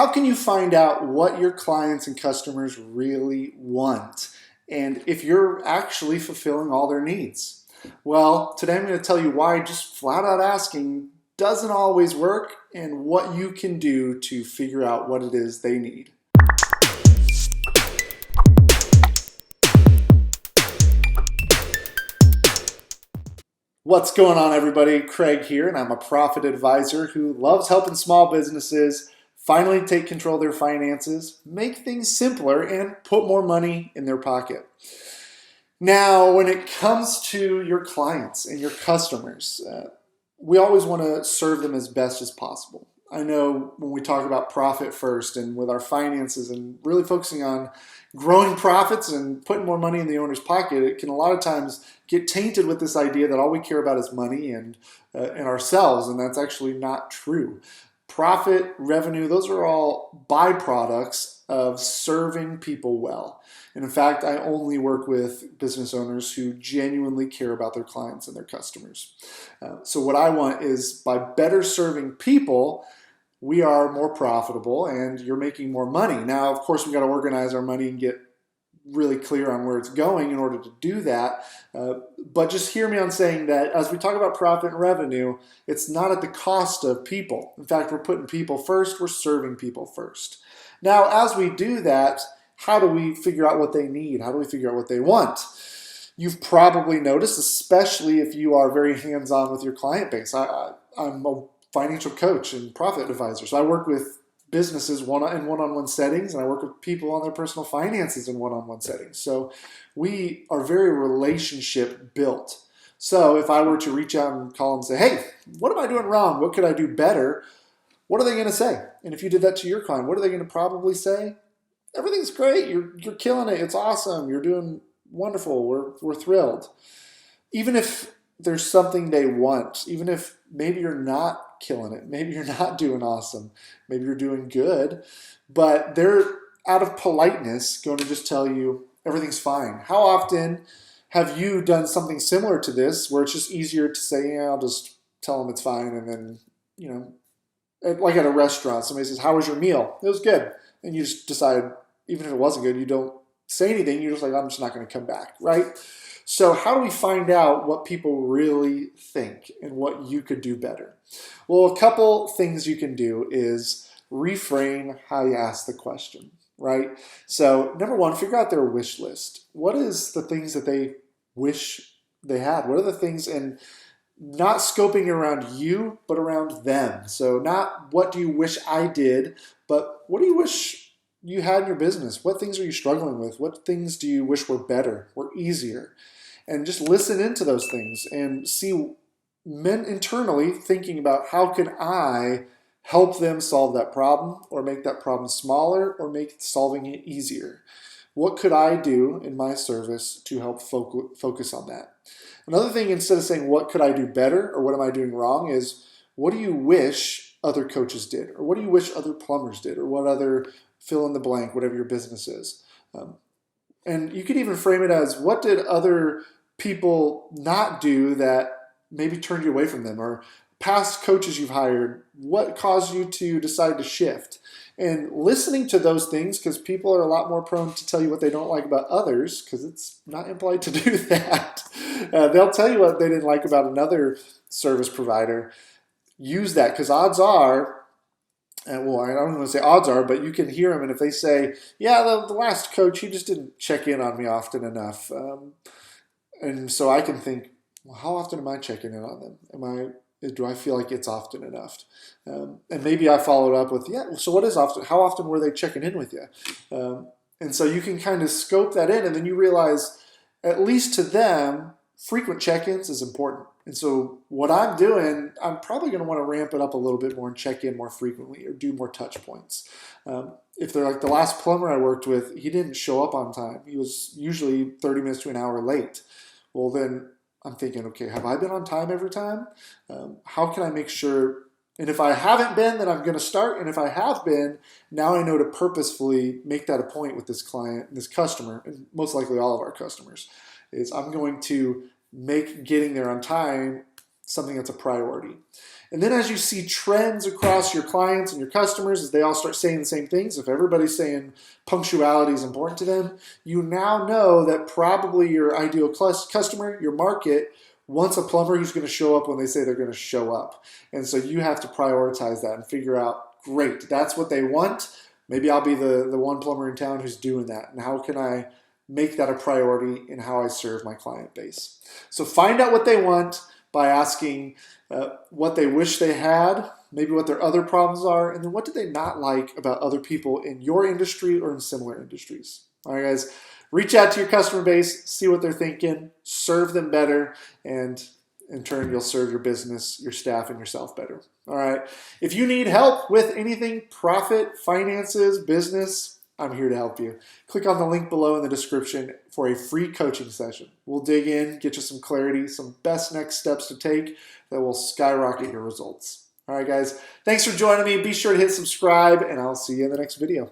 how can you find out what your clients and customers really want and if you're actually fulfilling all their needs? Well, today I'm going to tell you why just flat out asking doesn't always work and what you can do to figure out what it is they need. What's going on, everybody? Craig here, and I'm a profit advisor who loves helping small businesses finally take control of their finances, make things simpler, and put more money in their pocket. Now, when it comes to your clients and your customers, we always want to serve them as best as possible. I know when we talk about profit first and with our finances and really focusing on growing profits and putting more money in the owner's pocket, it can a lot of times get tainted with this idea that all we care about is money and ourselves, and that's actually not true. Profit, revenue, those are all byproducts of serving people well. And in fact, I only work with business owners who genuinely care about their clients and their customers. So what I want is by better serving people, we are more profitable and you're making more money. Now, of course, we got to organize our money and get really clear on where it's going in order to do that. But just hear me on saying that as we talk about profit and revenue, it's not at the cost of people. In fact, we're putting people first. We're serving people first. Now, as we do that, how do we figure out what they need? How do we figure out what they want? You've probably noticed, especially if you are very hands-on with your client base. I'm a financial coach and profit advisor. So I work with businesses in one-on-one settings, and I work with people on their personal finances in one-on-one settings. So we are very relationship built. So if I were to reach out and call and say, hey, what am I doing wrong? What could I do better? What are they going to say? And if you did that to your client, what are they going to probably say? Everything's great. You're killing it. It's awesome. You're doing wonderful. We're thrilled. Even if there's something they want, even if maybe you're not killing it, maybe you're not doing awesome, maybe you're doing good, but they're out of politeness going to just tell you everything's fine. How often have you done something similar to this where it's just easier to say, yeah, I'll just tell them it's fine, and then, like at a restaurant, somebody says, how was your meal? It was good. And you just decide, even if it wasn't good, you don't say anything. You're just like, I'm just not going to come back, right? So how do we find out what people really think and what you could do better? Well, a couple things you can do is reframe how you ask the question, right? So number one, figure out their wish list. What is the things that they wish they had? What are the things, and not scoping around you, but around them. So not what do you wish I did, but what do you wish you had in your business? What things are you struggling with? What things do you wish were better, were easier? And just listen into those things and see men internally thinking about how can I help them solve that problem or make that problem smaller or make solving it easier. What could I do in my service to help focus on that? Another thing, instead of saying what could I do better or what am I doing wrong, is what do you wish other coaches did, or what do you wish other plumbers did, or what other fill in the blank, whatever your business is. And you could even frame it as what did other people not do that maybe turned you away from them, or past coaches you've hired, what caused you to decide to shift? And listening to those things, because people are a lot more prone to tell you what they don't like about others, because it's not impolite to do that. They'll tell you what they didn't like about another service provider. Use that, because odds are, well, I don't want to say odds are, but you can hear them, and if they say, yeah, the last coach, he just didn't check in on me often enough. And so I can think, well, how often am I checking in on them? Do I feel like it's often enough? And maybe I followed up with, yeah, so what is often? How often were they checking in with you? And so you can kind of scope that in, and then you realize, at least to them, frequent check-ins is important. And so what I'm doing, I'm probably going to want to ramp it up a little bit more and check in more frequently or do more touch points. If they're like the last plumber I worked with, he didn't show up on time. He was usually 30 minutes to an hour late. Well, then I'm thinking, okay, have I been on time every time? How can I make sure? And if I haven't been, then I'm going to start. And if I have been, now I know to purposefully make that a point with this client, this customer, and most likely all of our customers, is I'm going to make getting there on time something that's a priority. And then as you see trends across your clients and your customers, as they all start saying the same things, if everybody's saying punctuality is important to them, you now know that probably your ideal customer, your market, wants a plumber who's going to show up when they say they're going to show up. And so you have to prioritize that and figure out, great, that's what they want. Maybe I'll be the one plumber in town who's doing that. And how can I make that a priority in how I serve my client base? So find out what they want by asking what they wish they had, maybe what their other problems are, and then what do they not like about other people in your industry or in similar industries. All right, guys, reach out to your customer base, see what they're thinking, serve them better, and in turn, you'll serve your business, your staff, and yourself better. All right. If you need help with anything profit, finances, business, I'm here to help you. Click on the link below in the description for a free coaching session. We'll dig in, get you some clarity, some best next steps to take that will skyrocket your results. All right, guys. Thanks for joining me. Be sure to hit subscribe, and I'll see you in the next video.